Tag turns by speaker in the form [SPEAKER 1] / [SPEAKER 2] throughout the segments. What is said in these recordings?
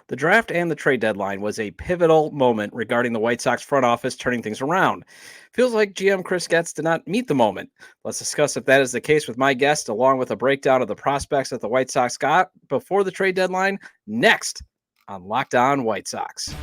[SPEAKER 1] The draft and the trade deadline was a pivotal moment regarding the White Sox front office turning things around. Feels like GM Chris Getz did not meet the moment. Let's discuss if that is the case with my guest, along with a breakdown of the prospects that the White Sox got before the trade deadline, next on Locked On White Sox.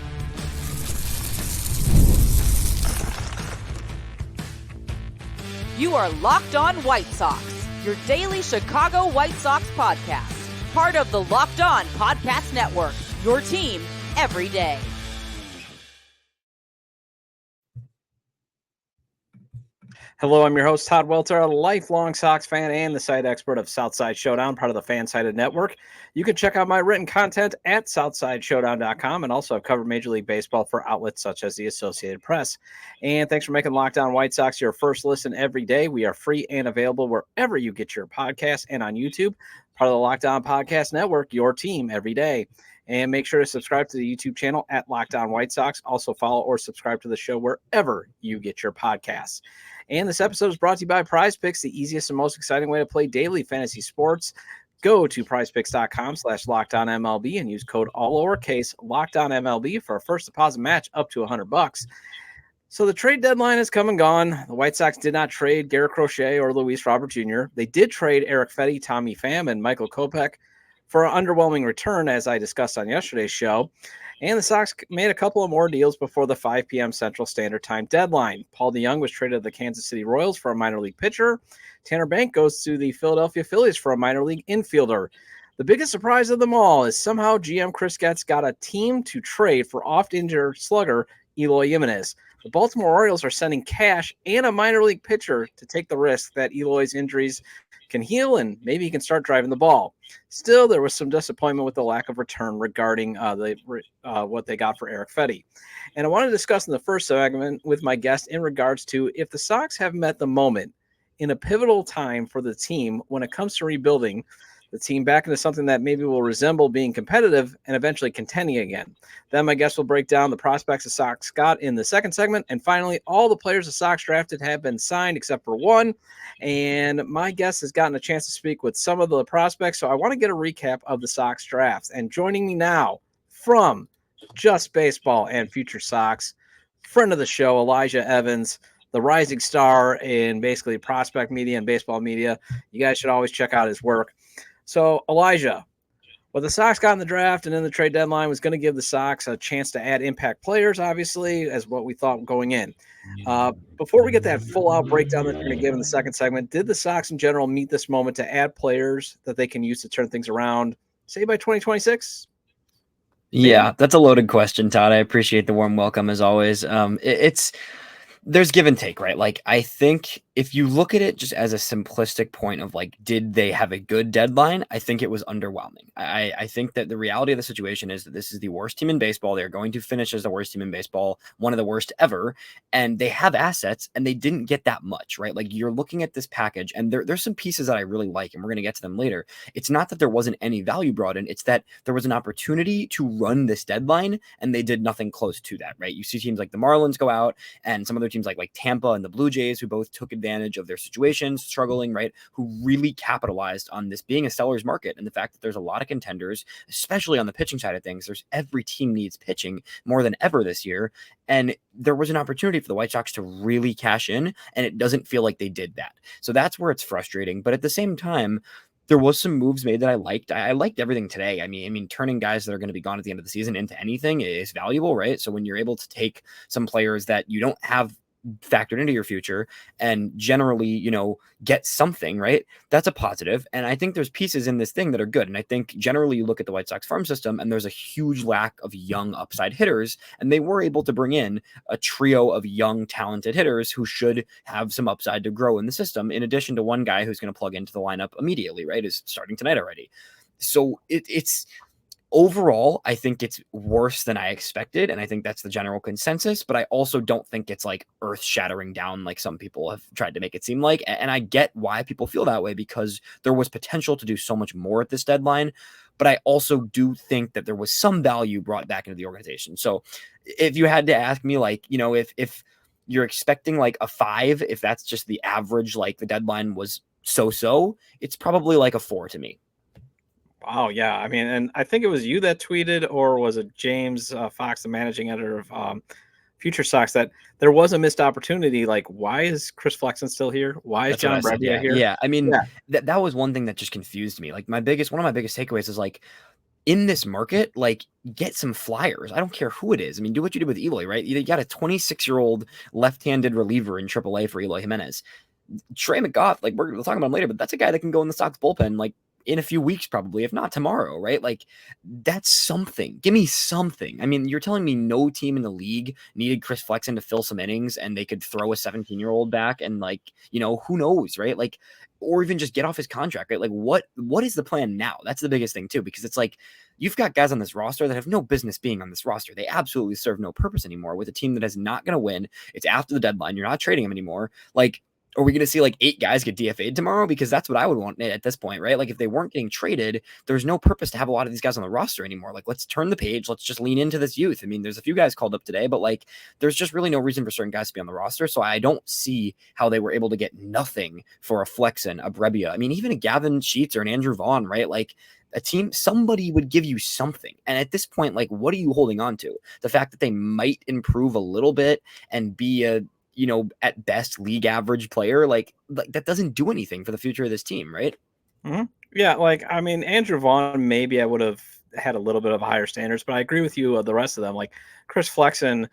[SPEAKER 2] You are Locked On White Sox, your daily Chicago White Sox podcast. Part of the Locked On Podcast Network, your team every day.
[SPEAKER 1] Hello, I'm your host, Todd Welter, a lifelong Sox fan and the site expert of Southside Showdown, part of the Fansided Network. You can check out my written content at SouthsideShowdown.com and also have covered Major League Baseball for outlets such as the Associated Press. And thanks for making Locked On White Sox your first listen every day. We are free and available wherever you get your podcasts and on YouTube, part of the Locked On Podcast Network, your team every day. And make sure to subscribe to the YouTube channel at Locked On White Sox. Also follow or subscribe to the show wherever you get your podcasts. And this episode is brought to you by Prize Picks, the easiest and most exciting way to play daily fantasy sports. Go to prizepicks.com/LockedOnMLB and use code all lowercase LockedOnMLB for a first deposit match up to $100. So the trade deadline has come and gone. The White Sox did not trade Garrett Crochet or Luis Robert Jr. They did trade Eric Fetty, Tommy Pham, and Michael Kopech for an underwhelming return, as I discussed on yesterday's show. And the Sox made a couple of more deals before the 5 p.m. Central Standard Time deadline. Paul DeJong was traded to the Kansas City Royals for a minor league pitcher. Tanner Bank goes to the Philadelphia Phillies for a minor league infielder. The biggest surprise of them all is somehow GM Chris Getz got a team to trade for oft-injured slugger Eloy Jimenez. The Baltimore Orioles are sending cash and a minor league pitcher to take the risk that Eloy's injuries can heal and maybe he can start driving the ball. Still, there was some disappointment with the lack of return regarding what they got for Eric Fetty. And I want to discuss in the first segment with my guest in regards to if the Sox have met the moment in a pivotal time for the team when it comes to rebuilding the team back into something that maybe will resemble being competitive and eventually contending again. Then my guest will break down the prospects the Sox got in the second segment. And finally, all the players the Sox drafted have been signed except for one. And my guest has gotten a chance to speak with some of the prospects. So I want to get a recap of the Sox drafts. And joining me now from Just Baseball and FutureSox, friend of the show, Elijah Evans, the rising star in basically prospect media and baseball media. You guys should always check out his work. So, Elijah, what the Sox got in the draft and in the trade deadline was going to give the Sox a chance to add impact players, obviously, as what we thought going in. Before we get that full-out breakdown that you're going to give in the second segment, did the Sox in general meet this moment to add players that they can use to turn things around, say, by 2026?
[SPEAKER 3] Yeah, that's a loaded question, Todd. I appreciate the warm welcome, as always. There's give and take, right? Like, I think if you look at it just as a simplistic point of like, did they have a good deadline? I think it was underwhelming. I think that the reality of the situation is that this is the worst team in baseball. They're going to finish as the worst team in baseball, one of the worst ever. And they have assets and they didn't get that much, right? Like, you're looking at this package and there's some pieces that I really like, and we're going to get to them later. It's not that there wasn't any value brought in. It's that there was an opportunity to run this deadline and they did nothing close to that, right? You see teams like the Marlins go out and some other teams like Tampa and the Blue Jays, who both took advantage of their situations, struggling, right, who really capitalized on this being a seller's market and the fact that there's a lot of contenders, especially on the pitching side of things. There's every team needs pitching more than ever this year. And there was an opportunity for the White Sox to really cash in, and it doesn't feel like they did that. So that's where it's frustrating. But at the same time, there was some moves made that I liked. I liked everything today. I mean, turning guys that are going to be gone at the end of the season into anything is valuable, right? So when you're able to take some players that you don't have factored into your future and generally, get something, right? That's a positive. And I think there's pieces in this thing that are good. And I think generally you look at the White Sox farm system and there's a huge lack of young upside hitters. And they were able to bring in a trio of young, talented hitters who should have some upside to grow in the system, in addition to one guy who's going to plug into the lineup immediately, right? Is starting tonight already. So it's overall, I think it's worse than I expected, and I think that's the general consensus, but I also don't think it's like earth-shattering down like some people have tried to make it seem like, and I get why people feel that way because there was potential to do so much more at this deadline, but I also do think that there was some value brought back into the organization. So if you had to ask me, like, if you're expecting like a 5, if that's just the average, like the deadline was so-so, it's probably like a 4 to me.
[SPEAKER 1] Oh yeah, I mean, and I think it was you that tweeted, or was it James Fox, the managing editor of FutureSox, that there was a missed opportunity. Like, why is Chris Flexen still here? Why is
[SPEAKER 3] That's what I
[SPEAKER 1] John
[SPEAKER 3] said.
[SPEAKER 1] Brebbia
[SPEAKER 3] Yeah.
[SPEAKER 1] here?
[SPEAKER 3] Yeah. I mean,
[SPEAKER 1] Yeah.
[SPEAKER 3] that was one thing that just confused me. Like one of my biggest takeaways is like, in this market, like get some flyers. I don't care who it is. I mean, do what you did with Eloy, right? You got a 26-year-old left-handed reliever in AAA for Eloy Jimenez. Trey McGough, like we're talking about him later, but that's a guy that can go in the Sox bullpen like in a few weeks, probably, if not tomorrow, right? Like that's something. Give me something. I mean, you're telling me no team in the league needed Chris Flexen to fill some innings and they could throw a 17-year-old back and like, who knows, right? Like, or even just get off his contract, right? Like what is the plan now? That's the biggest thing too, because it's like you've got guys on this roster that have no business being on this roster. They absolutely serve no purpose anymore with a team that is not going to win. It's after the deadline. You're not trading them anymore. Like, are we going to see like 8 guys get DFA'd tomorrow? Because that's what I would want at this point, right? Like if they weren't getting traded, there's no purpose to have a lot of these guys on the roster anymore. Like let's turn the page. Let's just lean into this youth. I mean, there's a few guys called up today, but like there's just really no reason for certain guys to be on the roster. So I don't see how they were able to get nothing for a Flexen, a Brebbia. I mean, even a Gavin Sheets or an Andrew Vaughn, right? Like a team, somebody would give you something. And at this point, like, what are you holding on to? The fact that they might improve a little bit and be a, at best league average player, like that doesn't do anything for the future of this team, right?
[SPEAKER 1] Mm-hmm. Yeah, like I mean, Andrew Vaughn, maybe I would have had a little bit of higher standards, but I agree with you. The rest of them, like Chris Flexen,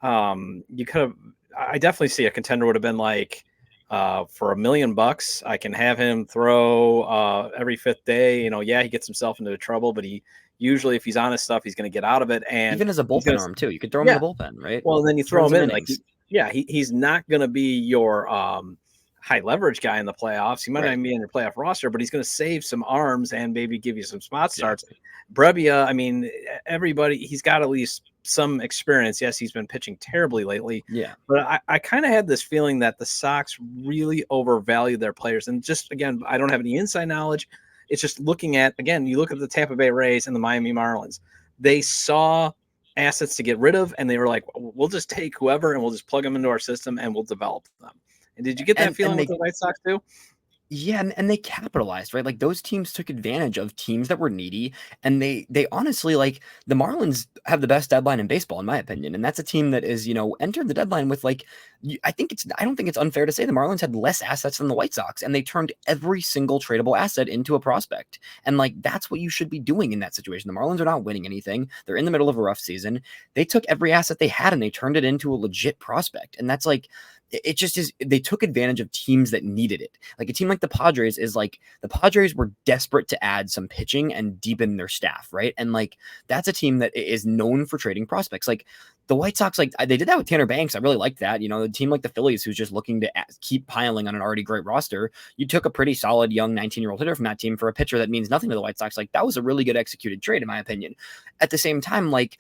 [SPEAKER 1] you could have. I definitely see a contender would have been like, for $1 million, I can have him throw every 5th day. Yeah, he gets himself into trouble, but he usually, if he's on his stuff, he's going to get out of it. And
[SPEAKER 3] even as a bullpen arm too, you could throw him
[SPEAKER 1] yeah,
[SPEAKER 3] in the bullpen, right?
[SPEAKER 1] well, then you throw
[SPEAKER 3] Turn
[SPEAKER 1] him
[SPEAKER 3] some
[SPEAKER 1] in like,
[SPEAKER 3] innings.
[SPEAKER 1] he's not going to be your high leverage guy in the playoffs. He might not
[SPEAKER 3] Right.
[SPEAKER 1] even be in your playoff roster, but he's going to save some arms and maybe give you some spot starts. Brebbia, I mean, he's got at least some experience. Yes, he's been pitching terribly lately.
[SPEAKER 3] Yeah.
[SPEAKER 1] But I kind of had this feeling that the Sox really overvalue their players. And just, again, I don't have any inside knowledge. It's just looking at, again, you look at the Tampa Bay Rays and the Miami Marlins. They saw assets to get rid of, and they were like, we'll just take whoever and we'll just plug them into our system and we'll develop them. And did you get that feeling with the White Sox too?
[SPEAKER 3] Yeah, and they capitalized, right? Like those teams took advantage of teams that were needy, and they honestly, like the Marlins have the best deadline in baseball, in my opinion, and that's a team that is entered the deadline with like I don't think it's unfair to say the Marlins had less assets than the White Sox, and they turned every single tradable asset into a prospect, and like that's what you should be doing in that situation. The Marlins are not winning anything; they're in the middle of a rough season. They took every asset they had and they turned it into a legit prospect, and that's like. It just is. They took advantage of teams that needed it. Like a team like the Padres is like the Padres were desperate to add some pitching and deepen their staff, right? And like that's a team that is known for trading prospects. Like the White Sox, like they did that with Tanner Banks. I really liked that. A team like the Phillies, who's just looking to keep piling on an already great roster. You took a pretty solid young 19-year-old hitter from that team for a pitcher that means nothing to the White Sox. Like that was a really good executed trade, in my opinion. At the same time, like.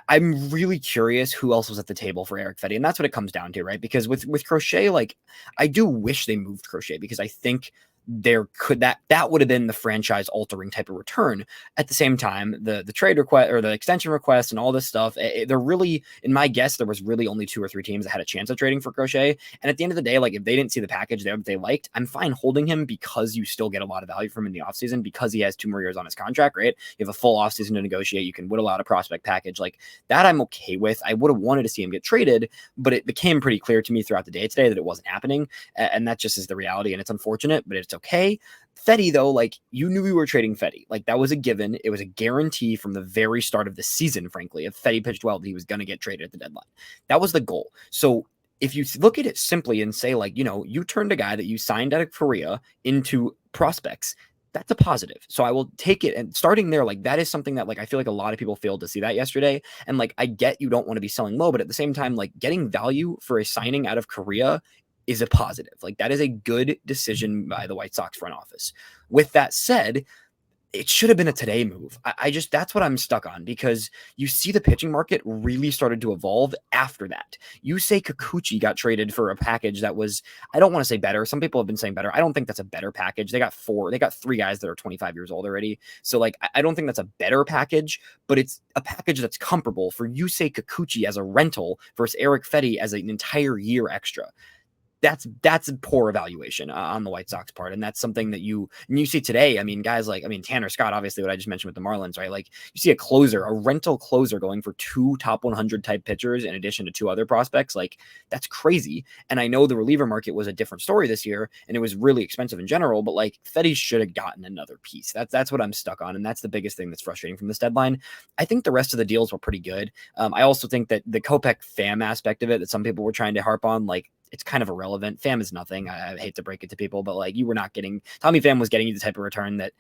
[SPEAKER 3] I'm really curious who else was at the table for Eric Fetty. And that's what it comes down to, right? Because with Crochet, like I do wish they moved Crochet because I think that would have been the franchise altering type of return. At the same time, the trade request or the extension request and all this stuff, they're really, in my guess, there was really only 2 or 3 teams that had a chance of trading for Crochet. And at the end of the day, like if they didn't see the package they liked, I'm fine holding him because you still get a lot of value from him in the offseason because he has 2 more years on his contract, right? You have a full offseason to negotiate. You can whittle out a prospect package like that. I'm okay with. I would have wanted to see him get traded, but it became pretty clear to me throughout the day today that it wasn't happening. And that just is the reality. And it's unfortunate, but it's okay. Fetty, though, like you knew we were trading Fetty. Like that was a given. It was a guarantee from the very start of the season, frankly. If Fetty pitched well, he was going to get traded at the deadline. That was the goal. So if you look at it simply and say, like, you turned a guy that you signed out of Korea into prospects, that's a positive. So I will take it. And starting there, like that is something that like I feel like a lot of people failed to see that yesterday. And like I get you don't want to be selling low, but at the same time, like getting value for a signing out of Korea is a positive. Like that is a good decision by the White Sox front office. With that said, it should have been a today move. That's what I'm stuck on because you see the pitching market really started to evolve after that. You say Kikuchi got traded for a package that was, I don't want to say better. Some people have been saying better. I don't think that's a better package. They got 3 guys that are 25 years old already. So like, I don't think that's a better package, but it's a package that's comparable for Yusei Kikuchi as a rental versus Eric Fetty as an entire year extra. that's a poor evaluation on the White Sox part. And that's something that you see today. I mean, guys like, Tanner Scott, obviously what I just mentioned with the Marlins, right? Like you see a rental closer going for 2 top 100 type pitchers in addition to 2 other prospects. Like that's crazy. And I know the reliever market was a different story this year and it was really expensive in general, but like Fetty should have gotten another piece. That's what I'm stuck on. And that's the biggest thing that's frustrating from this deadline. I think the rest of the deals were pretty good. I also think that the Kopech FAM aspect of it that some people were trying to harp on, like it's kind of irrelevant. FAM is nothing. I hate to break it to people, but like you were not getting, Tommy Pham was getting you the type of return that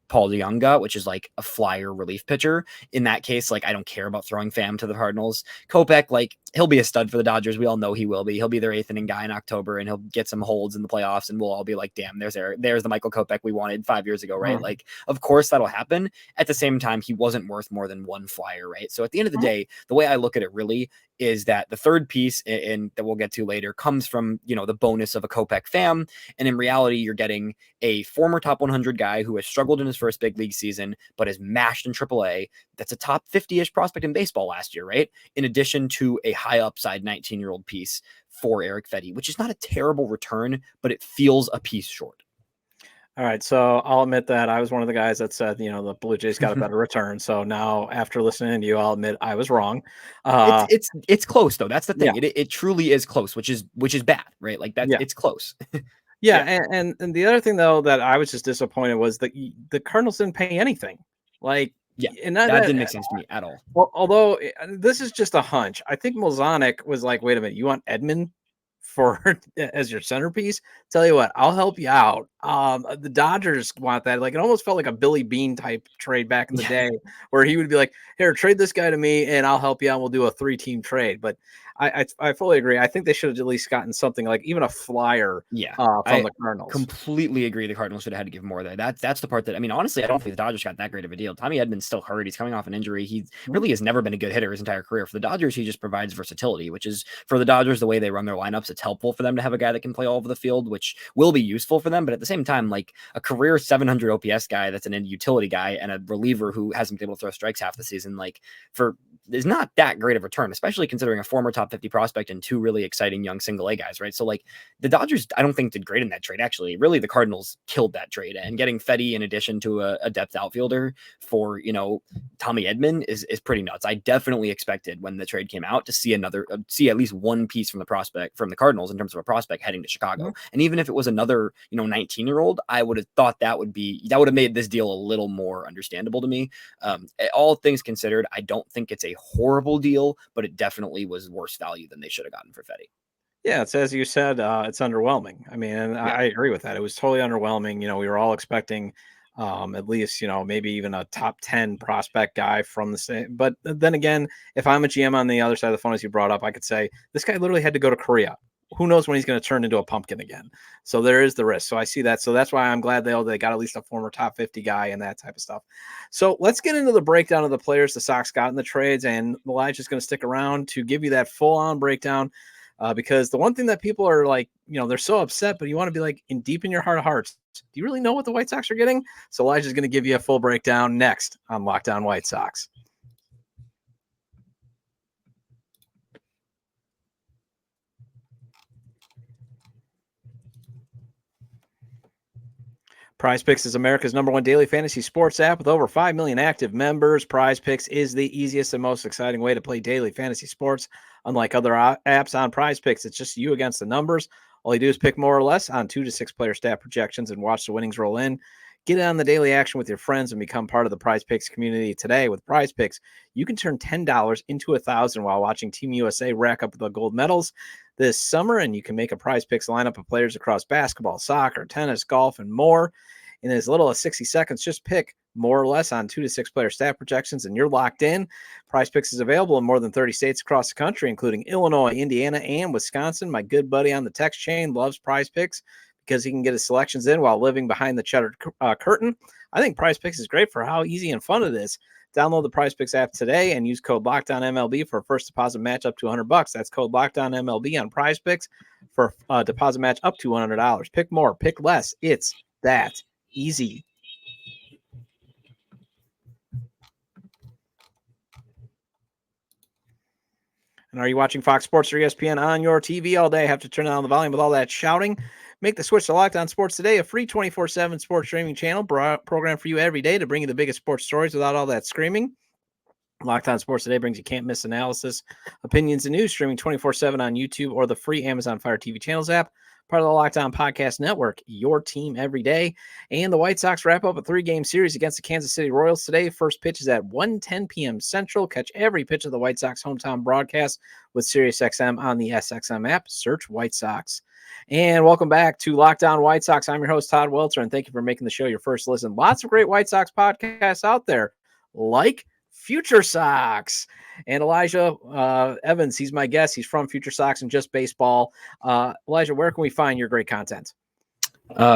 [SPEAKER 3] Paul DeJong got, which is like a flyer relief pitcher. In that case, like I don't care about throwing Pham to the Cardinals. Kopech, like he'll be a stud for the Dodgers. We all know he will be. He'll be their 8th inning guy in October and he'll get some holds in the playoffs and we'll all be like, damn, there's the Michael Kopech we wanted 5 years ago, right? Like, of course that'll happen. At the same time, he wasn't worth more than 1 flyer, right? So at the end of the day, the way I look at it really is that the third piece, and that we'll get to later, comes from, the bonus of a Kopech FAM. And in reality, you're getting a former top 100 guy who has struggled in his first big league season, but has mashed in AAA. That's a top 50-ish prospect in baseball last year, right? In addition to a high upside 19-year-old piece for Erick Fedde, which is not a terrible return, but it feels a piece short.
[SPEAKER 1] All right, so I'll admit that I was one of the guys that said, the Blue Jays got a better return. So now, after listening to you, I'll admit I was wrong.
[SPEAKER 3] It's close though. That's the thing.
[SPEAKER 1] Yeah.
[SPEAKER 3] It truly is close, which is bad, right? Like that.
[SPEAKER 1] Yeah.
[SPEAKER 3] It's close.
[SPEAKER 1] Yeah, and the other thing though that I was just disappointed was that the Cardinals didn't pay anything. Like,
[SPEAKER 3] yeah,
[SPEAKER 1] and
[SPEAKER 3] that didn't make sense to me at all.
[SPEAKER 1] Well, although this is just a hunch, I think Malzahnic was like, "Wait a minute, you want Edman for as your centerpiece? Tell you what, I'll help you out." The Dodgers want that. Like, it almost felt like a Billy Bean type trade back in the day, where he would be like, "Here, trade this guy to me, and I'll help you out. We'll do a 3-team trade." But I fully agree. I think they should have at least gotten something like even a flyer. From the Cardinals.
[SPEAKER 3] Completely agree. The Cardinals should have had to give more there. That's the part that, honestly, I don't think the Dodgers got that great of a deal. Tommy Edman's still hurt. He's coming off an injury. He really has never been a good hitter his entire career. For the Dodgers, he just provides versatility, which is, for the Dodgers, the way they run their lineups, it's helpful for them to have a guy that can play all over the field, which will be useful for them. But at the same time, like a career 700 OPS guy that's an utility guy and a reliever who hasn't been able to throw strikes half the season, is not that great of a return, especially considering a former top 50 prospect and 2 really exciting young single A guys, right? So like the Dodgers, I don't think did great in that trade. Actually, really the Cardinals killed that trade, and getting Fedde in addition to a depth outfielder for, Tommy Edman is pretty nuts. I definitely expected when the trade came out to see see at least 1 piece from the Cardinals in terms of a prospect heading to Chicago. And even if it was another, 19-year-old, I would have thought that would have made this deal a little more understandable to me. All things considered, I don't think it's a horrible deal, but it definitely was worse value than they should have gotten for Fedde.
[SPEAKER 1] Yeah, it's as you said, it's underwhelming. I agree with that. It was totally underwhelming. We were all expecting at least, maybe even a top 10 prospect guy from the same. But then again, if I'm a GM on the other side of the phone, as you brought up, I could say this guy literally had to go to Korea. Who knows when he's going to turn into a pumpkin again? So there is the risk. So I see that. So that's why I'm glad they got at least a former top 50 guy and that type of stuff. So let's get into the breakdown of the players the Sox got in the trades. And Elijah's going to stick around to give you that full-on breakdown. Because the one thing that people are like, they're so upset, but you want to be like, deep in your heart of hearts, do you really know what the White Sox are getting? So Elijah's going to give you a full breakdown next on Locked On White Sox. PrizePicks is America's #1 daily fantasy sports app with over 5 million active members. PrizePicks is the easiest and most exciting way to play daily fantasy sports. Unlike other apps on PrizePicks, it's just you against the numbers. All you do is pick more or less on 2 to 6 player stat projections and watch the winnings roll in. Get in on the daily action with your friends and become part of the PrizePicks community today. With PrizePicks, you can turn $10 into $1,000 while watching Team USA rack up the gold medals this summer, and you can make a PrizePicks lineup of players across basketball, soccer, tennis, golf, and more. In as little as 60 seconds, just pick more or less on 2 to 6 player stat projections, and you're locked in. PrizePicks is available in more than 30 states across the country, including Illinois, Indiana, and Wisconsin. My good buddy on the text chain loves PrizePicks because he can get his selections in while living behind the cheddar curtain. I think PrizePicks is great for how easy and fun it is. Download the PrizePicks app today and use code LOCKEDONMLB for a first deposit match up to $100. That's code LOCKEDONMLB on PrizePicks for a deposit match up to $100. Pick more, pick less. It's that easy. And are you watching Fox Sports or ESPN on your TV all day? Have to turn down the volume with all that shouting. Make the switch to Locked On Sports today, a free 24/7 sports streaming channel program for you every day to bring you the biggest sports stories without all that screaming. Locked On Sports Today brings you can't miss analysis, opinions, and news streaming 24/7 on YouTube or the free Amazon Fire TV channels app. Part of the Locked On Podcast Network, your team every day. And the White Sox wrap up a 3-game series against the Kansas City Royals today. First pitch is at 1:10 p.m. Central. Catch every pitch of the White Sox hometown broadcast with SiriusXM on the SXM app. Search White Sox. And welcome back to Locked On White Sox. I'm your host, Todd Welter, and thank you for making the show your first listen. Lots of great White Sox podcasts out there, like FutureSox. And Elijah Evans, he's my guest. He's from FutureSox and Just Baseball. Elijah, where can we find your great content?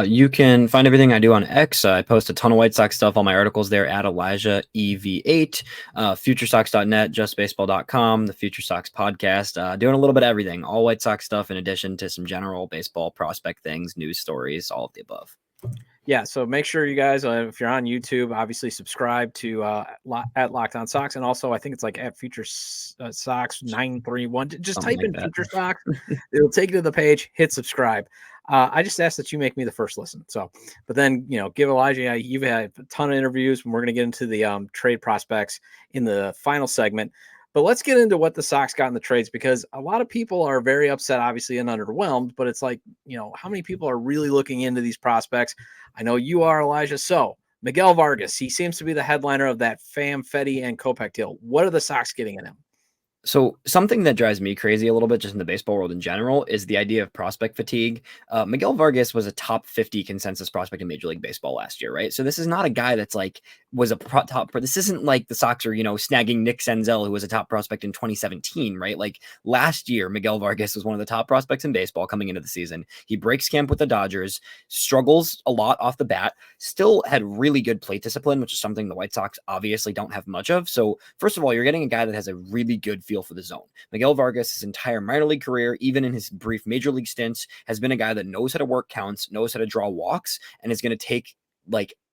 [SPEAKER 3] You can find everything I do on X. I post a ton of White Sox stuff. All my articles there at Elijah EV8, FutureSox.net, JustBaseball.com, the FutureSox podcast. Doing a little bit of everything. All White Sox stuff in addition to some general baseball prospect things, news stories, all of the above.
[SPEAKER 1] Yeah, so make sure you guys, if you're on YouTube, obviously subscribe to at Locked On Sox, and also I think it's like at Future Sox 931. Just type in Future Sox, it'll take you to the page. Hit subscribe. I just ask that you make me the first listen. So, but then give Elijah. You've had a ton of interviews, and we're going to get into the trade prospects in the final segment. But let's get into what the Sox got in the trades, because a lot of people are very upset, obviously, and underwhelmed. But it's like, how many people are really looking into these prospects? I know you are, Elijah. So Miguel Vargas, he seems to be the headliner of that Pham, Fedde, and Kopech deal. What are the Sox getting in him?
[SPEAKER 3] So something that drives me crazy a little bit just in the baseball world in general is the idea of prospect fatigue. Miguel Vargas was a top 50 consensus prospect in Major League Baseball last year, right? So this is not a guy that's was a top. This isn't like the Sox are, snagging Nick Senzel, who was a top prospect in 2017, right? Like last year, Miguel Vargas was one of the top prospects in baseball coming into the season. He breaks camp with the Dodgers, struggles a lot off the bat, still had really good plate discipline, which is something the White Sox obviously don't have much of. So first of all, you're getting a guy that has a really good feel for the zone. Miguel Vargas, his entire minor league career, even in his brief major league stints, has been a guy that knows how to work counts, knows how to draw walks, and is going to take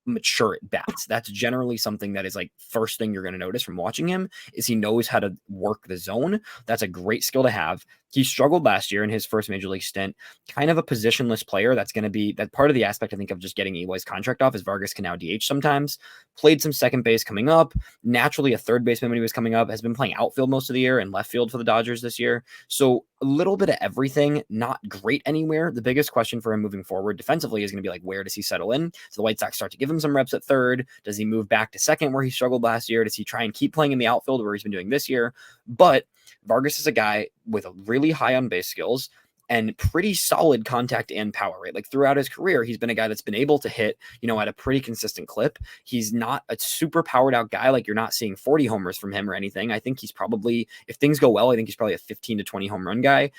[SPEAKER 3] mature at bats. That's generally something that is first thing you're going to notice from watching him is he knows how to work the zone. That's a great skill to have. He struggled last year in his first major league stint, kind of a positionless player. That's going to be that part of the aspect, I think, of just getting Eloy's contract off is Vargas can now DH sometimes. Played some second base coming up, naturally a third baseman when he was coming up, has been playing outfield most of the year and left field for the Dodgers this year. So a little bit of everything, not great anywhere. The biggest question for him moving forward defensively is going to be where does he settle in? So the White Sox start to give him some reps at third. Does he move back to second where he struggled last year? Does he try and keep playing in the outfield where he's been doing this year? But Vargas is a guy with a really high on base skills and pretty solid contact and power, right? Throughout his career, he's been a guy that's been able to hit, at a pretty consistent clip. He's not a super powered out guy. You're not seeing 40 homers from him or anything. I think he's probably, if things go well, I think he's probably a 15 to 20 home run guy,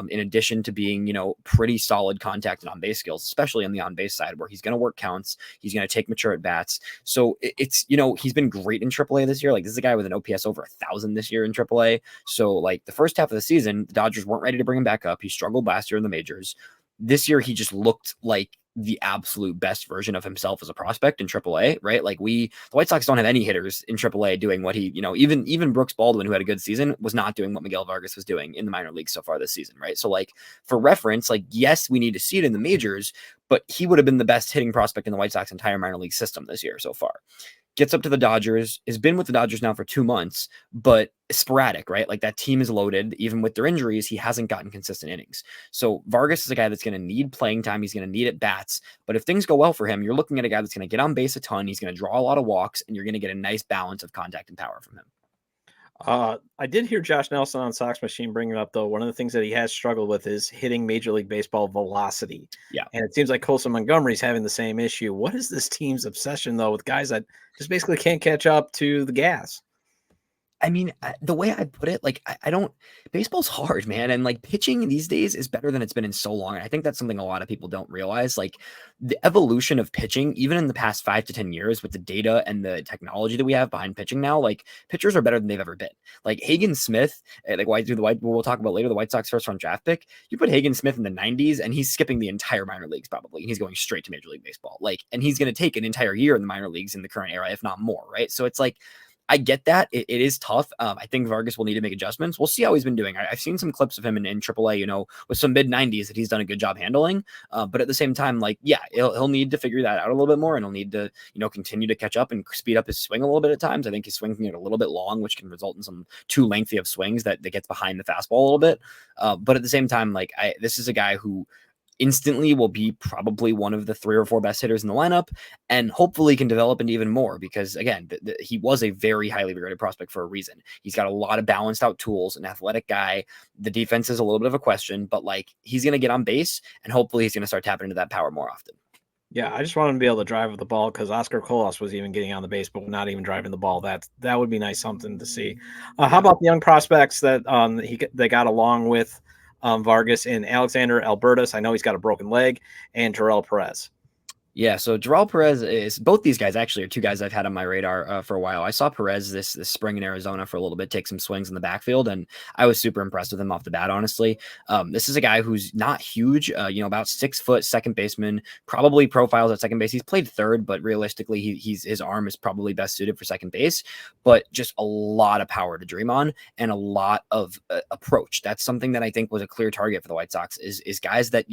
[SPEAKER 3] in addition to being, pretty solid contact and on base skills, especially on the on base side where he's going to work counts. He's going to take mature at bats. So it's, he's been great in AAA this year. This is a guy with an OPS over 1,000 this year in AAA. So the first half of the season, the Dodgers weren't ready to bring him back up. He struggled last year in the majors. This year, he just looked like the absolute best version of himself as a prospect in AAA, right? The White Sox don't have any hitters in AAA doing what he, even Brooks Baldwin, who had a good season, was not doing what Miguel Vargas was doing in the minor leagues so far this season, right? So for reference, yes, we need to see it in the majors, but he would have been the best hitting prospect in the White Sox entire minor league system this year so far. Gets up to the Dodgers, has been with the Dodgers now for 2 months, but sporadic, right? That team is loaded. Even with their injuries, he hasn't gotten consistent innings. So Vargas is a guy that's going to need playing time. He's going to need at bats. But if things go well for him, you're looking at a guy that's going to get on base a ton. He's going to draw a lot of walks, and you're going to get a nice balance of contact and power from him.
[SPEAKER 1] I did hear Josh Nelson on Sox Machine bring it up, though. One of the things that he has struggled with is hitting Major League Baseball velocity.
[SPEAKER 3] Yeah.
[SPEAKER 1] And it seems like Colson Montgomery's having the same issue. What is this team's obsession, though, with guys that just basically can't catch up to the gas?
[SPEAKER 3] I mean, the way I put it, I don't, baseball's hard, man. And pitching these days is better than it's been in so long. And I think that's something a lot of people don't realize. The evolution of pitching, even in the past 5 to 10 years with the data and the technology that we have behind pitching now, pitchers are better than they've ever been. Hagen Smith, we'll talk about later, the White Sox first round draft pick. You put Hagen Smith in the 90s and he's skipping the entire minor leagues probably. And he's going straight to Major League Baseball. And he's going to take an entire year in the minor leagues in the current era, if not more, right? So it's I get that. It is tough. I think Vargas will need to make adjustments. We'll see how he's been doing. I've seen some clips of him in AAA, with some mid-90s that he's done a good job handling. But at the same time, he'll need to figure that out a little bit more, and he'll need to, continue to catch up and speed up his swing a little bit at times. I think his swing can get a little bit long, which can result in some too lengthy of swings that gets behind the fastball a little bit. But at the same time, this is a guy who instantly will be probably one of the 3 or 4 best hitters in the lineup, and hopefully can develop into even more, because again, he was a very highly regarded prospect for a reason. He's got a lot of balanced out tools, an athletic guy. The defense is a little bit of a question, but he's going to get on base, and hopefully he's going to start tapping into that power more often.
[SPEAKER 1] Yeah, I just want him to be able to drive with the ball, because Oscar Colas was even getting on the base, but not even driving the ball. That would be nice, something to see. How about the young prospects that they got along with Vargas in Alexander Albertus? I know he's got a broken leg, and Jarrell Perez.
[SPEAKER 3] Yeah, so Jarrell Perez is, both these guys actually are 2 guys I've had on my radar for a while. I saw Perez this spring in Arizona for a little bit, take some swings in the backfield, and I was super impressed with him off the bat, honestly. This is a guy who's not huge, about 6 foot, second baseman, probably profiles at second base. He's played third, but realistically, his arm is probably best suited for second base, but just a lot of power to dream on and a lot of approach. That's something that I think was a clear target for the White Sox is guys that,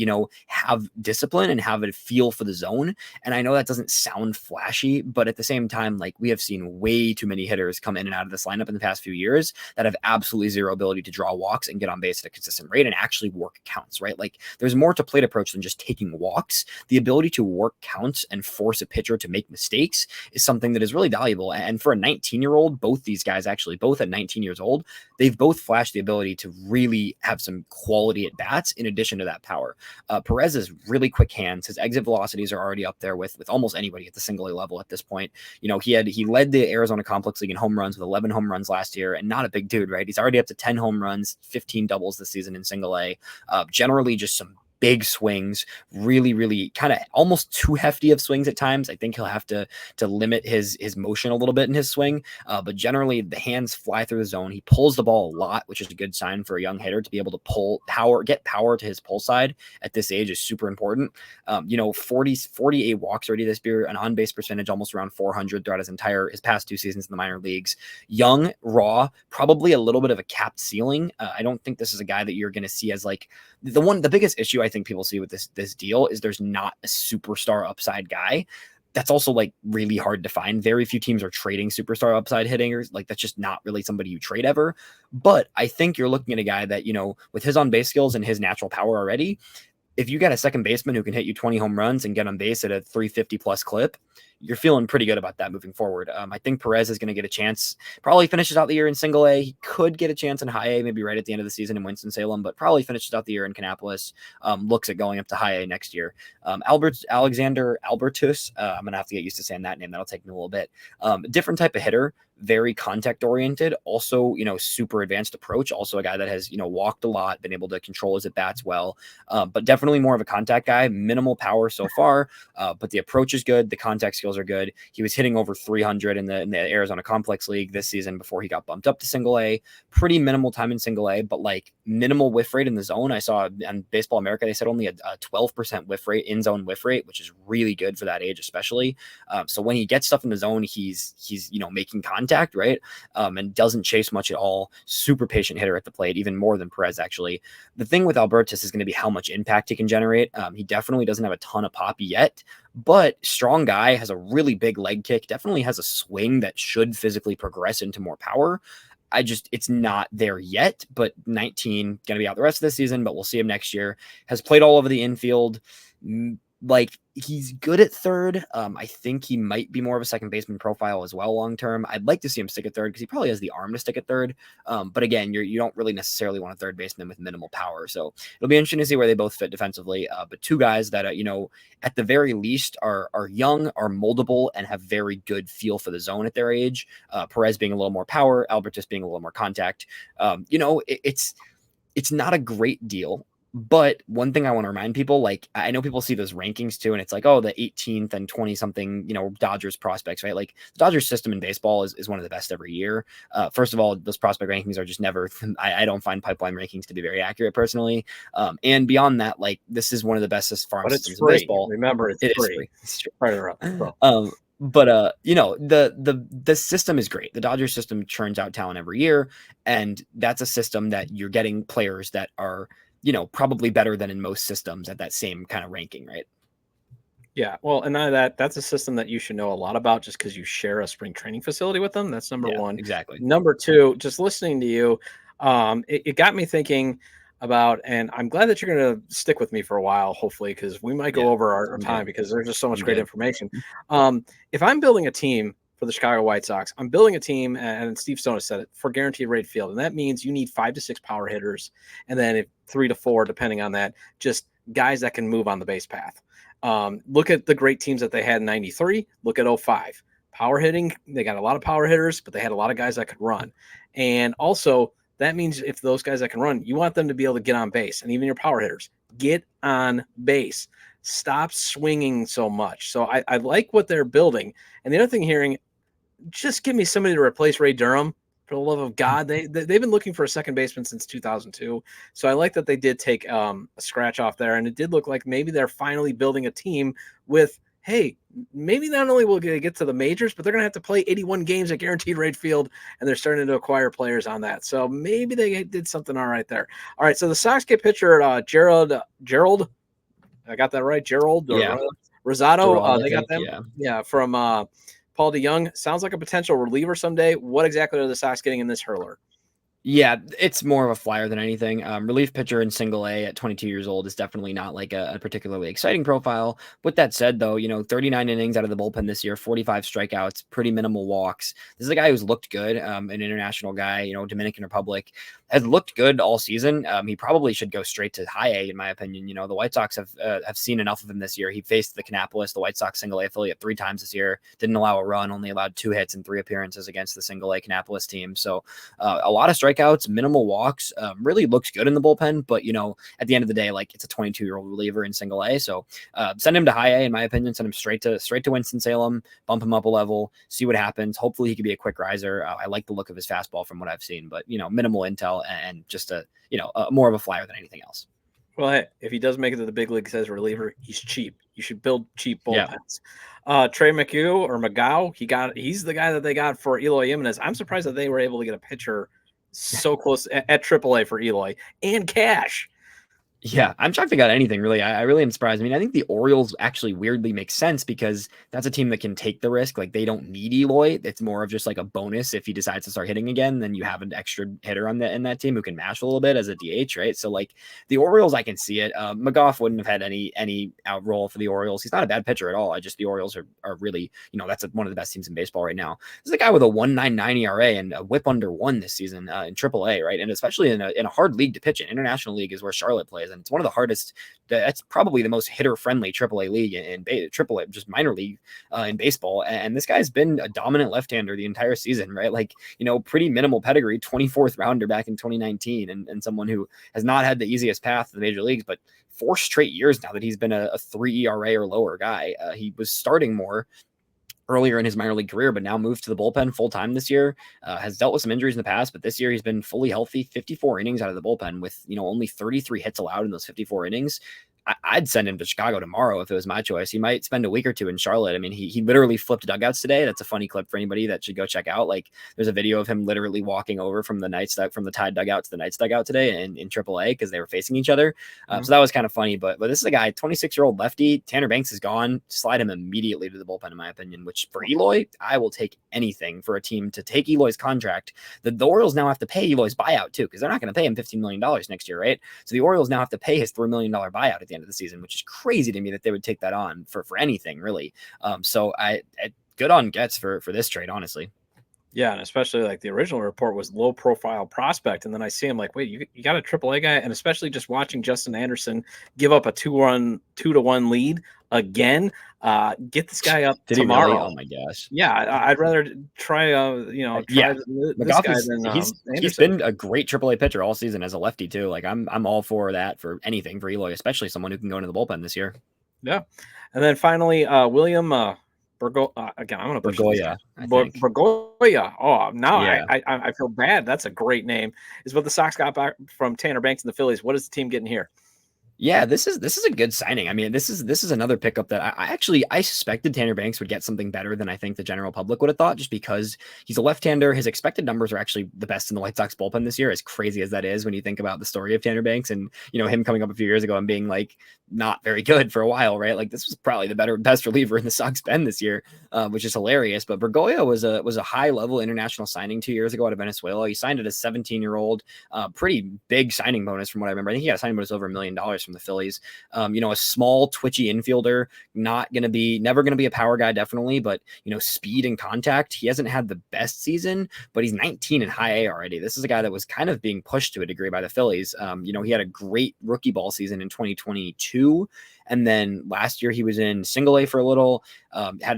[SPEAKER 3] have discipline and have a feel for the zone. And I know that doesn't sound flashy, but at the same time, we have seen way too many hitters come in and out of this lineup in the past few years that have absolutely zero ability to draw walks and get on base at a consistent rate and actually work counts, right? There's more to plate approach than just taking walks. The ability to work counts and force a pitcher to make mistakes is something that is really valuable. And for a 19-year-old, both these guys actually, both at 19 years old, they've both flashed the ability to really have some quality at bats in addition to that power. Perez has really quick hands. His exit velocities are already up there with almost anybody at the single A level at this point. He led the Arizona Complex League in home runs with 11 home runs last year, and not a big dude, right? He's already up to 10 home runs, 15 doubles this season in single A. Generally just some big swings, really, really kind of almost too hefty of swings at times. I think he'll have to limit his motion a little bit in his swing, but generally the hands fly through the zone. He pulls the ball a lot, which is a good sign for a young hitter to be able to get power to his pull side at this age is super important. 48 walks already this year, an on-base percentage almost around 400 throughout his past 2 seasons in the minor leagues. Young, raw, probably a little bit of a capped ceiling. I don't think this is a guy that you're going to see as the biggest issue I think people see with this deal is there's not a superstar upside guy. That's also really hard to find. Very few teams are trading superstar upside hitters. That's just not really somebody you trade ever. But I think you're looking at a guy that, with his on base skills and his natural power already, if you got a second baseman who can hit you 20 home runs and get on base at a 350 plus clip, you're feeling pretty good about that moving forward. I think Perez is going to get a chance, probably finishes out the year in single A. He could get a chance in high A, maybe right at the end of the season in Winston-Salem, but probably finishes out the year in Kannapolis. Looks at going up to high A next year. Alexander Albertus, I'm going to have to get used to saying that name. That'll take me a little bit. Different type of hitter, very contact oriented, also, super advanced approach. Also a guy that has, walked a lot, been able to control his at bats well, but definitely more of a contact guy, minimal power so far. But the approach is good. The contact skills are good. He was hitting over 300 in the Arizona Complex League this season before he got bumped up to single A. Pretty minimal time in single A, but minimal whiff rate in the zone. I saw on Baseball America, they said only a 12% whiff rate, in zone whiff rate, which is really good for that age, especially. So when he gets stuff in the zone, he's making contact, right? And doesn't chase much at all. Super patient hitter at the plate, even more than Perez, actually. The thing with Albertus is going to be how much impact he can generate. He definitely doesn't have a ton of pop yet, but strong guy, has a really big leg kick, definitely has a swing that should physically progress into more power. It's not there yet, but 19, going to be out the rest of the season, but we'll see him next year. Has played all over the infield. He's good at third. I think he might be more of a second baseman profile as well long term. I'd like to see him stick at third because he probably has the arm to stick at third. But again, you don't really necessarily want a third baseman with minimal power. So it'll be interesting to see where they both fit defensively. But 2 guys that at the very least are young, are moldable, and have very good feel for the zone at their age. Perez being a little more power, Albertus being a little more contact. It's not a great deal. But one thing I want to remind people, I know people see those rankings too, and it's the 18th and 20 something, Dodgers prospects, right? The Dodgers system in baseball is one of the best every year. First of all, those prospect rankings are just never, I don't find pipeline rankings to be very accurate personally. And beyond that, this is one of the best farm systems in baseball.
[SPEAKER 1] Remember, it's free.
[SPEAKER 3] It's true.
[SPEAKER 1] Right around.
[SPEAKER 3] But the system is great. The Dodgers system churns out talent every year, and that's a system that you're getting players that are, probably better than in most systems at that same kind of ranking, right?
[SPEAKER 1] Yeah, well, and none of that. That's a system that you should know a lot about just because you share a spring training facility with them. That's number
[SPEAKER 3] Yeah,
[SPEAKER 1] one.
[SPEAKER 3] exactly.
[SPEAKER 1] Number two, just listening to you, it got me thinking about, and I'm glad that you're going to stick with me for a while, hopefully, because we might
[SPEAKER 3] Yeah,
[SPEAKER 1] go over our
[SPEAKER 3] I'm
[SPEAKER 1] time
[SPEAKER 3] good.
[SPEAKER 1] because there's just so much
[SPEAKER 3] I'm
[SPEAKER 1] great
[SPEAKER 3] good.
[SPEAKER 1] information. If I'm building a team for the Chicago White Sox, I'm building a team, and Steve Stone has said it, for guaranteed rate field, and that means you need 5 to 6 power hitters, and then 3 to 4, depending on that, just guys that can move on the base path. Look at the great teams that they had in 93. Look at 05. Power hitting, they got a lot of power hitters, but they had a lot of guys that could run. And also, that means if those guys that can run, you want them to be able to get on base. And even your power hitters, get on base. Stop swinging so much. So I like what they're building. And the other thing hearing, just give me somebody to replace Ray Durham. For the love of God, they've been looking for a second baseman since 2002. So I like that they did take a scratch off there, and it did look like maybe they're finally building a team with, hey, maybe not only will they get to the majors, but they're going to have to play 81 games at guaranteed rate field, and they're starting to acquire players on that. So maybe they did something all right there. All right, so the Sox get pitcher Gerald. I got that right, Gerald or
[SPEAKER 3] Yeah,
[SPEAKER 1] Rosado.
[SPEAKER 3] Gerald, I
[SPEAKER 1] They got
[SPEAKER 3] think.
[SPEAKER 1] them.
[SPEAKER 3] Yeah.
[SPEAKER 1] Yeah, from Paul DeYoung. Sounds like a potential reliever someday. What exactly are the Sox getting in this hurler?
[SPEAKER 3] Yeah, it's more of a flyer than anything. Relief pitcher in single A at 22 years old is definitely not like a particularly exciting profile. With that said, though, 39 innings out of the bullpen this year, 45 strikeouts, pretty minimal walks. This is a guy who's looked good, an international guy, Dominican Republic, has looked good all season. He probably should go straight to high A, in my opinion. The White Sox have seen enough of him this year. He faced the Kannapolis, the White Sox single A affiliate, 3 times this year. Didn't allow a run, only allowed 2 hits in 3 appearances against the single A Kannapolis team. So a lot of strikeouts, minimal walks, really looks good in the bullpen. But, at the end of the day, like it's a 22-year-old reliever in single A. So send him to high A, in my opinion, send him straight to Winston-Salem, bump him up a level, see what happens. Hopefully he could be a quick riser. I like the look of his fastball from what I've seen, but, minimal intel and just more of a flyer than anything else.
[SPEAKER 1] Well, hey, if he does make it to the big leagues as a reliever, he's cheap. You should build cheap
[SPEAKER 3] Yeah.
[SPEAKER 1] bullpens. Trey McGough, he's the guy that they got for Eloy Jimenez. I'm surprised that they were able to get a pitcher so close at AAA for Eloy and cash.
[SPEAKER 3] Yeah, I'm shocked they got anything really. I really am surprised. I mean, I think the Orioles actually weirdly make sense because that's a team that can take the risk. Like they don't need Eloy. It's more of just like a bonus if he decides to start hitting again. Then you have an extra hitter in that team who can mash a little bit as a DH, right? So like the Orioles, I can see it. McGough wouldn't have had any out role for the Orioles. He's not a bad pitcher at all. The Orioles are really that's one of the best teams in baseball right now. This is a guy with a 1.99 ERA and a WHIP under 1 this season in AAA, right? And especially in a hard league to pitch in. International League is where Charlotte plays. And it's one of the hardest. That's probably the most hitter-friendly AAA league in AAA, just minor league in baseball. And this guy's been a dominant left-hander the entire season, right? Like, pretty minimal pedigree, 24th rounder back in 2019, and someone who has not had the easiest path to the major leagues, but 4 straight years now that he's been a 3 ERA or lower guy. He was starting more earlier in his minor league career, but now moved to the bullpen full time this year, has dealt with some injuries in the past, but this year he's been fully healthy, 54 innings out of the bullpen with, only 33 hits allowed in those 54 innings. I'd send him to Chicago tomorrow if it was my choice. He might spend a week or 2 in Charlotte. I mean, he literally flipped dugouts today. That's a funny clip for anybody that should go check out. Like, there's a video of him literally walking over from the Tide dugout to the Knights dugout today in AAA because they were facing each other. So that was kind of funny. But this is a guy, 26-year-old lefty. Tanner Banks is gone. Slide him immediately to the bullpen, in my opinion. Which for Eloy, I will take anything for a team to take Eloy's contract. The Orioles now have to pay Eloy's buyout too because they're not going to pay him $15 million next year, right? So the Orioles now have to pay his $3 million buyout at the end of the season, which is crazy to me that they would take that on for anything really. So I good on Getz for this trade, honestly.
[SPEAKER 1] Yeah, and especially like the original report was low profile prospect, and then I see him like, wait, you got a AAA guy, and especially just watching Justin Anderson give up a 2-1 lead again. Get this guy up
[SPEAKER 3] Did
[SPEAKER 1] tomorrow.
[SPEAKER 3] He really? Oh my gosh.
[SPEAKER 1] Yeah, I'd rather try this guy than
[SPEAKER 3] he's been a great AAA pitcher all season as a lefty too. Like I'm all for that for anything for Eloy, especially someone who can go into the bullpen this year.
[SPEAKER 1] Yeah, and then finally William again, I'm going to push
[SPEAKER 3] Bergoya.
[SPEAKER 1] Bergoya. Oh, now
[SPEAKER 3] Yeah.
[SPEAKER 1] I feel bad. That's a great name. Is what the Sox got back from Tanner Banks and the Phillies. What is the team getting here?
[SPEAKER 3] Yeah, this is a good signing. I mean, this is another pickup that I suspected Tanner Banks would get something better than I think the general public would have thought, just because he's a left-hander. His expected numbers are actually the best in the White Sox bullpen this year, as crazy as that is when you think about the story of Tanner Banks and him coming up a few years ago and being like not very good for a while, right? Like this was probably the best reliever in the Sox pen this year, which is hilarious. But Bergoglio was a high-level international signing 2 years ago out of Venezuela. He signed at a 17-year-old, pretty big signing bonus from what I remember. I think he got a signing bonus over $1 million from the Phillies. A small, twitchy infielder, never going to be a power guy, definitely, but speed and contact. He hasn't had the best season, but he's 19 in high A already. This is a guy that was kind of being pushed to a degree by the Phillies. He had a great rookie ball season in 2022. And then last year he was in single A for a little,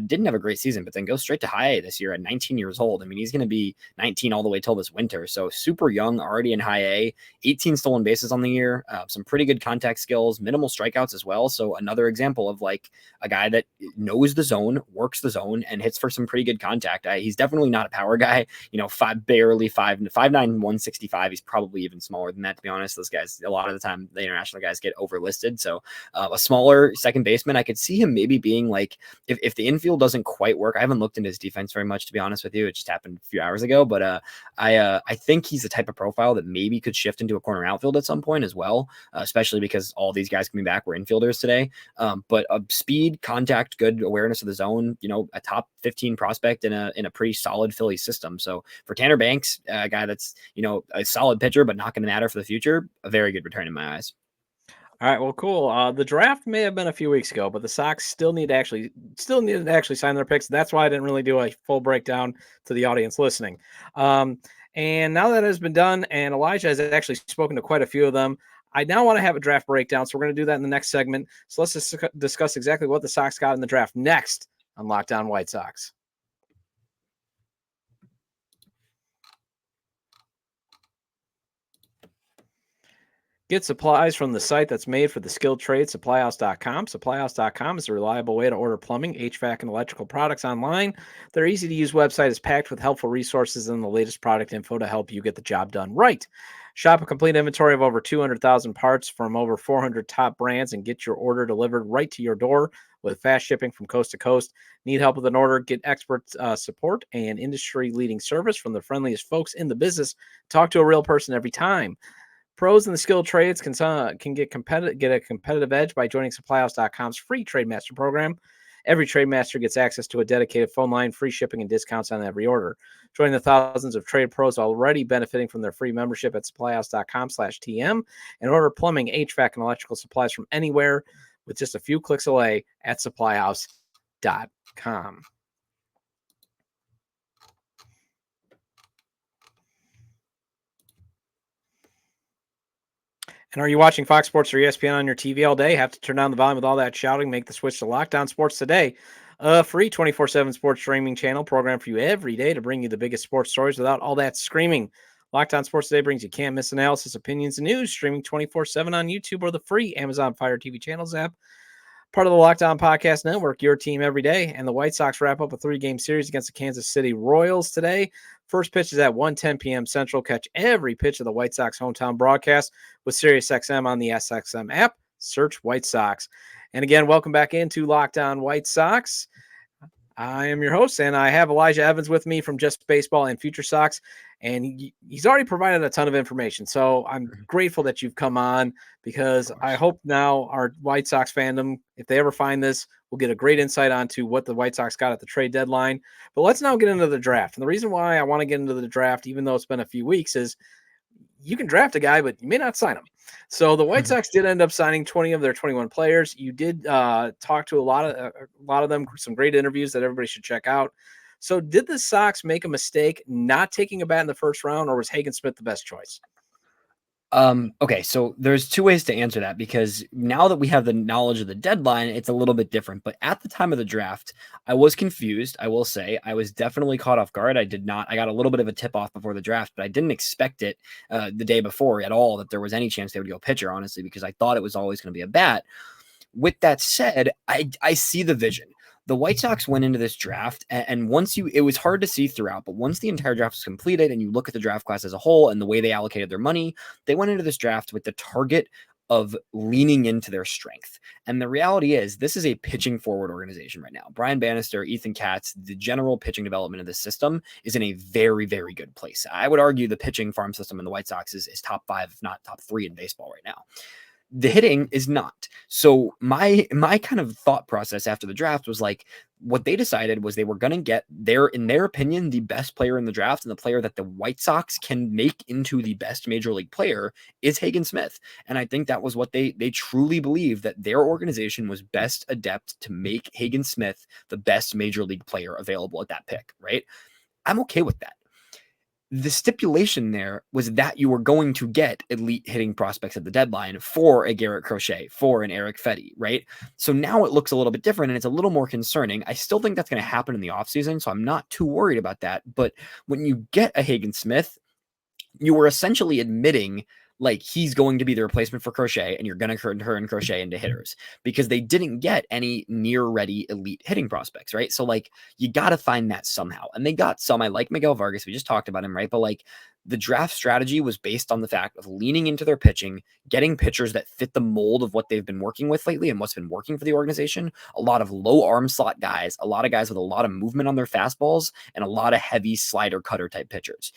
[SPEAKER 3] didn't have a great season, but then goes straight to high A this year at 19 years old. I mean, he's going to be 19 all the way till this winter. So super young, already in high A, 18 stolen bases on the year, some pretty good contact skills, minimal strikeouts as well. So another example of like a guy that knows the zone, works the zone, and hits for some pretty good contact. He's definitely not a power guy, 5'9", 165. He's probably even smaller than that, to be honest. Those guys, a lot of the time, the international guys get overlisted. So a smaller second baseman, I could see him maybe being like, if the infield doesn't quite work, I haven't looked into his defense very much, to be honest with you. It just happened a few hours ago, but I think he's the type of profile that maybe could shift into a corner outfield at some point as well, especially because all these guys coming back were infielders today. But speed, contact, good awareness of the zone, a top 15 prospect in a pretty solid Philly system. So for Tanner Banks, a guy that's, a solid pitcher, but not going to matter for the future, a very good return in my eyes.
[SPEAKER 1] All right, well, cool. The draft may have been a few weeks ago, but the Sox still needed to actually sign their picks. That's why I didn't really do a full breakdown to the audience listening. And now that has been done, and Elijah has actually spoken to quite a few of them, I now want to have a draft breakdown. So we're going to do that in the next segment. So let's just discuss exactly what the Sox got in the draft next on Locked On White Sox. Get supplies from the site that's made for the skilled trade, SupplyHouse.com. SupplyHouse.com is a reliable way to order plumbing, h-vac, and electrical products online. Their easy-to-use website is packed with helpful resources and the latest product info to help you get the job done right. Shop a complete inventory of over 200,000 parts from over 400 top brands and get your order delivered right to your door with fast shipping from coast to coast. Need help with an order? Get expert support and industry-leading service from the friendliest folks in the business. Talk to a real person every time. Pros in the skilled trades can get a competitive edge by joining SupplyHouse.com's free Trade Master program. Every Trade Master gets access to a dedicated phone line, free shipping, and discounts on every order. Join the thousands of trade pros already benefiting from their free membership at SupplyHouse.com/TM and order plumbing, h-vac, and electrical supplies from anywhere with just a few clicks away at SupplyHouse.com. And are you watching Fox Sports or ESPN on your TV all day? Have to turn down the volume with all that shouting? Make the switch to Locked On Sports today. A free 24/7 sports streaming channel program for you every day to bring you the biggest sports stories without all that screaming. Locked On Sports Today brings you can't miss analysis, opinions, and news, streaming 24/7 on YouTube or the free Amazon Fire TV channels app. Part of the Locked On Podcast Network, your team every day. And the White Sox wrap up a 3-game series against the Kansas City Royals today. First pitch is at 1:10 p.m. Central. Catch every pitch of the White Sox hometown broadcast with SiriusXM on the SXM app. Search White Sox. And again, welcome back into Locked On White Sox. I am your host, and I have Elijah Evans with me from Just Baseball and FutureSox, and he's already provided a ton of information. So I'm grateful that you've come on, because I hope now our White Sox fandom, if they ever find this, will get a great insight onto what the White Sox got at the trade deadline. But let's now get into the draft. And the reason why I want to get into the draft, even though it's been a few weeks, is you can draft a guy, but you may not sign him. So the White Sox did end up signing 20 of their 21 players. You did talk to a lot of them, some great interviews that everybody should check out. So did the Sox make a mistake not taking a bat in the first round, or was Hagen Smith the best choice?
[SPEAKER 3] Okay, so there's two ways to answer that, because now that we have the knowledge of the deadline, it's a little bit different. But at the time of the draft, I was confused. I will say I was definitely caught off guard. I got a little bit of a tip off before the draft, but I didn't expect it the day before at all, that there was any chance they would go pitcher, honestly, because I thought it was always going to be a bat. With that said, I see the vision. The White Sox went into this draft, and it was hard to see throughout, but once the entire draft was completed and you look at the draft class as a whole and the way they allocated their money, they went into this draft with the target of leaning into their strength. And the reality is, this is a pitching forward organization right now. Brian Bannister, Ethan Katz, the general pitching development of the system is in a very, very good place. I would argue the pitching farm system in the White Sox is top 5, if not top 3 in baseball right now. The hitting is not. So my kind of thought process after the draft was like, what they decided was they were going to get in their opinion, the best player in the draft, and the player that the White Sox can make into the best major league player is Hagen Smith. And I think that was what they truly believed, that their organization was best adept to make Hagen Smith the best major league player available at that pick, right? I'm okay with that. The stipulation there was that you were going to get elite hitting prospects at the deadline for a Garrett Crochet, for an Eric Fetty, right? So now it looks a little bit different and it's a little more concerning. I still think that's going to happen in the offseason, so I'm not too worried about that. But when you get a Hagen Smith, you were essentially admitting like he's going to be the replacement for Crochet, and you're going to turn Crochet into hitters, because they didn't get any near ready elite hitting prospects, right? So like you got to find that somehow. And they got some. I like Miguel Vargas. We just talked about him, right? But like the draft strategy was based on the fact of leaning into their pitching, getting pitchers that fit the mold of what they've been working with lately and what's been working for the organization. A lot of low arm slot guys, a lot of guys with a lot of movement on their fastballs, and a lot of heavy slider cutter type pitchers.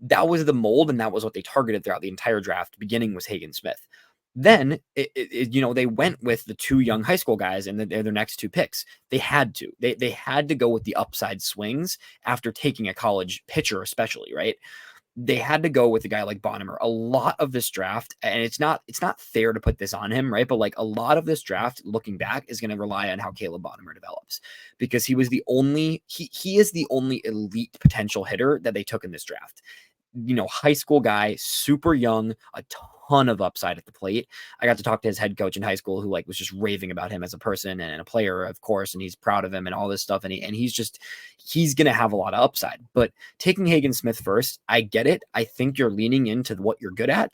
[SPEAKER 3] That was the mold, and that was what they targeted throughout the entire draft. Beginning was Hagen Smith. Then, they went with the 2 young high school guys in their next 2 picks. They had to. They had to go with the upside swings after taking a college pitcher, especially, right? They had to go with a guy like Bonnemer. A lot of this draft, and it's not fair to put this on him, right? But like a lot of this draft, looking back, is going to rely on how Caleb Bonnemer develops, because he is the only elite potential hitter that they took in this draft. High school guy, super young, a ton of upside at the plate. I got to talk to his head coach in high school, who like was just raving about him as a person and a player, of course, and he's proud of him and all this stuff. And he's going to have a lot of upside. But taking Hagen Smith first, I get it. I think you're leaning into what you're good at,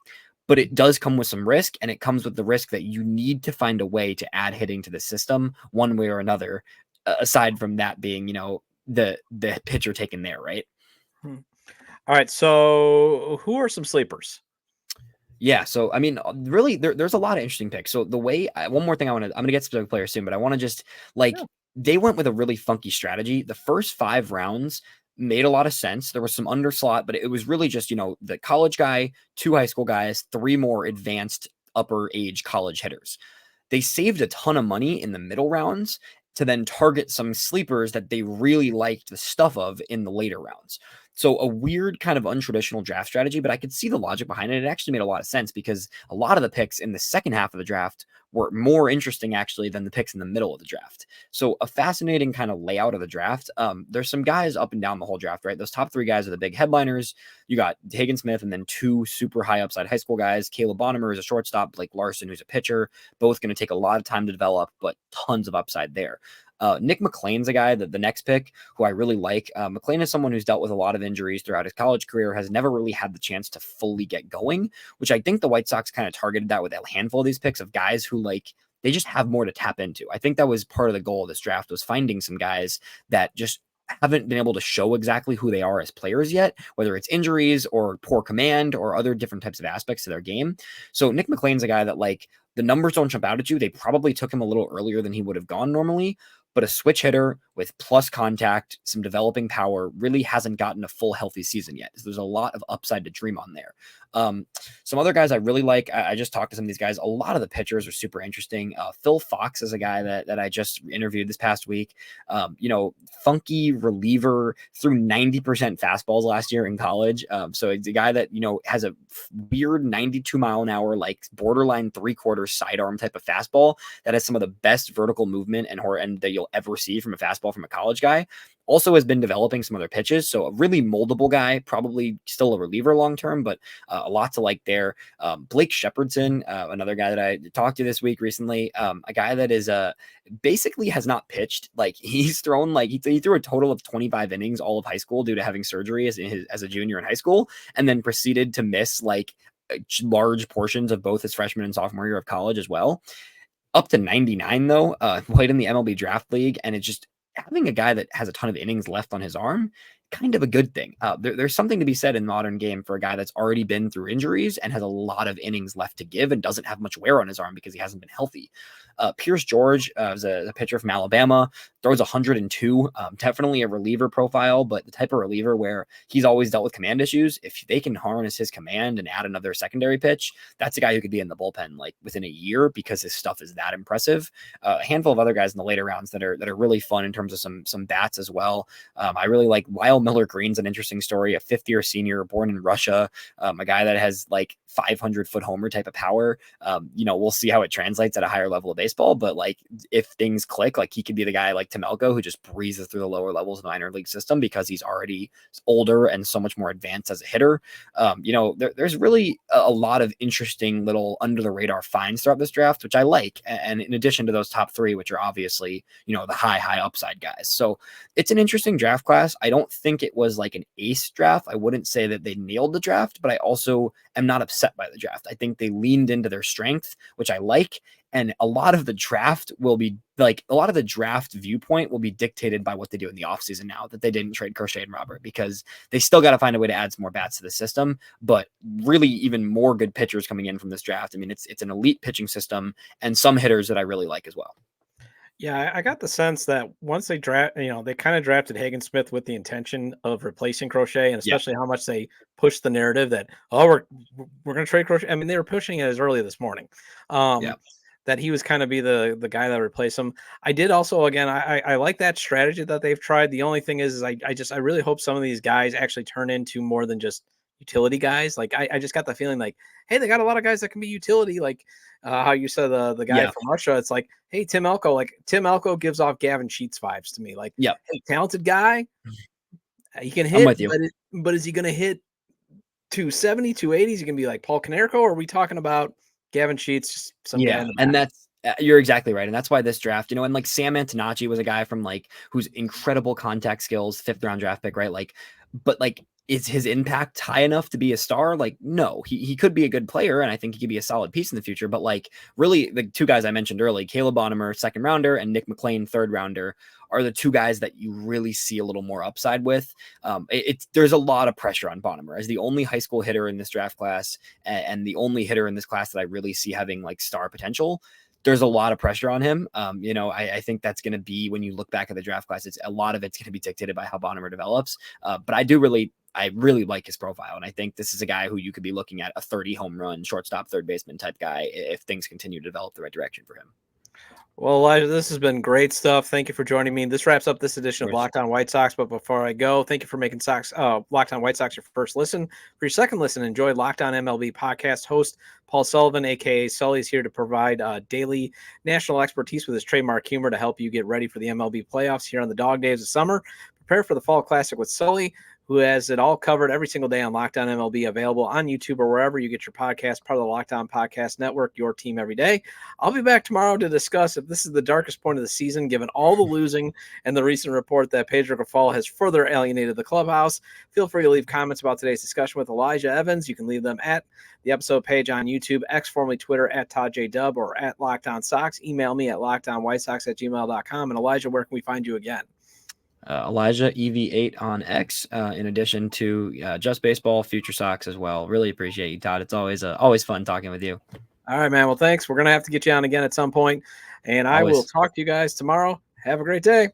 [SPEAKER 3] but it does come with some risk, and it comes with the risk that you need to find a way to add hitting to the system one way or another, aside from that being, the pitcher taken there, right?
[SPEAKER 1] All right, so who are some sleepers?
[SPEAKER 3] Yeah, so I mean, really, there's a lot of interesting picks. So one more thing I'm gonna get specific players soon, but I want to just they went with a really funky strategy. The first 5 rounds made a lot of sense. There was some underslot, but it was really just the college guy, 2 high school guys, 3 more advanced upper age college hitters. They saved a ton of money in the middle rounds to then target some sleepers that they really liked the stuff of in the later rounds. So a weird kind of untraditional draft strategy, but I could see the logic behind it. It actually made a lot of sense, because a lot of the picks in the second half of the draft were more interesting actually than the picks in the middle of the draft. So a fascinating kind of layout of the draft. There's some guys up and down the whole draft, right? Those top 3 guys are the big headliners. You got Hagen Smith, and then 2 super high upside high school guys. Caleb Bonnemer is a shortstop, Blake Larson, who's a pitcher. Both going to take a lot of time to develop, but tons of upside there. Nick McLean's a guy that the next pick who I really like. McLean is someone who's dealt with a lot of injuries throughout his college career, has never really had the chance to fully get going, which I think the White Sox kind of targeted that with a handful of these picks of guys who they just have more to tap into. I think that was part of the goal of this draft, was finding some guys that just haven't been able to show exactly who they are as players yet, whether it's injuries or poor command or other different types of aspects to their game. So Nick McLean's a guy that the numbers don't jump out at you. They probably took him a little earlier than he would have gone normally, but a switch hitter with plus contact, some developing power, really hasn't gotten a full healthy season yet. So there's a lot of upside to dream on there. Some other guys I really like, I just talked to some of these guys. A lot of the pitchers are super interesting. Phil Fox is a guy that I just interviewed this past week. Funky reliever, threw 90% fastballs last year in college. So it's a guy that, has a weird 92 mile an hour, borderline 3/4 sidearm type of fastball that has some of the best vertical movement and that you'll ever see from a fastball from a college guy. Also has been developing some other pitches. So a really moldable guy, probably still a reliever long-term, but a lot to like there. Blake Shepherdson, another guy that I talked to this week recently, a guy that is basically has not pitched. He's thrown he threw a total of 25 innings all of high school due to having surgery as a junior in high school, and then proceeded to miss large portions of both his freshman and sophomore year of college as well. Up to 99 though, played in the MLB draft league, and it just having a guy that has a ton of innings left on his arm, kind of a good thing. There's something to be said in the modern game for a guy that's already been through injuries and has a lot of innings left to give and doesn't have much wear on his arm because he hasn't been healthy. Pierce George is a pitcher from Alabama, throws 102, definitely a reliever profile, but the type of reliever where he's always dealt with command issues. If they can harness his command and add another secondary pitch, that's a guy who could be in the bullpen like within a year because his stuff is that impressive. A handful of other guys in the later rounds that are really fun in terms of some bats as well. I really like Lyle Miller Green's an interesting story, a fifth-year senior born in Russia, a guy that has like 500-foot homer type of power. We'll see how it translates at a higher level of baseball, but like if things click, like he could be the guy like Temelko who just breezes through the lower levels of the minor league system because he's already older and so much more advanced as a hitter. There's really a lot of interesting little under the radar finds throughout this draft, which I like. And in addition to those top three, which are obviously, the high upside guys. So it's an interesting draft class. I don't think it was like an ace draft. I wouldn't say that they nailed the draft, but I also am not upset by the draft. I think they leaned into their strength, which I like. And a lot of the draft viewpoint will be dictated by what they do in the offseason now that they didn't trade Crochet and Robert, because they still got to find a way to add some more bats to the system, but really even more good pitchers coming in from this draft. I mean, it's an elite pitching system and some hitters that I really like as well.
[SPEAKER 1] Yeah, I got the sense that once they they kind of drafted Hagen Smith with the intention of replacing Crochet, and especially how much they pushed the narrative that, we're going to trade Crochet. I mean, they were pushing it as early this morning. That he was kind of be the guy that replaced him. I did also, again, I like that strategy that they've tried. The only thing is I really hope some of these guys actually turn into more than just utility guys. Like I just got the feeling like, hey, they got a lot of guys that can be utility. Like how you said the guy from Russia. It's like, hey, Tim Elko gives off Gavin Sheets vibes to me. Like, hey, talented guy. He can hit, but is he going to hit 270, 280? Is he going to be like Paul Konerko? Or are we talking about Gavin Sheets?
[SPEAKER 3] And that's you're exactly right. And that's why this draft, and like Sam Antonacci was a guy from like who's incredible contact skills, 5th round draft pick, right? Like, but like, is his impact high enough to be a star? Like, no, he could be a good player, and I think he could be a solid piece in the future. But like, really, the two guys I mentioned early, Caleb Bonhomer, 2nd rounder, and Nick McLean, 3rd rounder, are the two guys that you really see a little more upside with. There's a lot of pressure on Bonhomer as the only high school hitter in this draft class, and the only hitter in this class that I really see having like star potential. There's a lot of pressure on him. I think that's going to be, when you look back at the draft class, a lot of it's going to be dictated by how Bonhomer develops. But I really like his profile. And I think this is a guy who you could be looking at a 30 home run, shortstop, third baseman type guy if things continue to develop the right direction for him.
[SPEAKER 1] Well, Elijah, this has been great stuff. Thank you for joining me. This wraps up this edition of Locked On White Sox. But before I go, thank you for making Locked On White Sox your first listen. For your second listen, enjoy Locked On MLB podcast. Host Paul Sullivan, a.k.a. Sully, is here to provide daily national expertise with his trademark humor to help you get ready for the MLB playoffs here on the dog days of summer. Prepare for the Fall Classic with Sully, who has it all covered every single day on Locked On MLB, available on YouTube or wherever you get your podcast, part of the Locked On Podcast Network, your team every day. I'll be back tomorrow to discuss if this is the darkest point of the season, given all the losing and the recent report that Pedro Grifol has further alienated the clubhouse. Feel free to leave comments about today's discussion with Elijah Evans. You can leave them at the episode page on YouTube, X, formerly Twitter, at Todd J. Dub, or at Locked On Sox. Email me at lockedonwhitesox@gmail.com. And Elijah, where can we find you again?
[SPEAKER 3] Elijah EV8 on X, in addition to Just Baseball, FutureSox as well. Really appreciate you, Todd. It's always fun talking with you.
[SPEAKER 1] All right, man. Well, thanks. We're going to have to get you on again at some point, and I will talk to you guys tomorrow. Have a great day.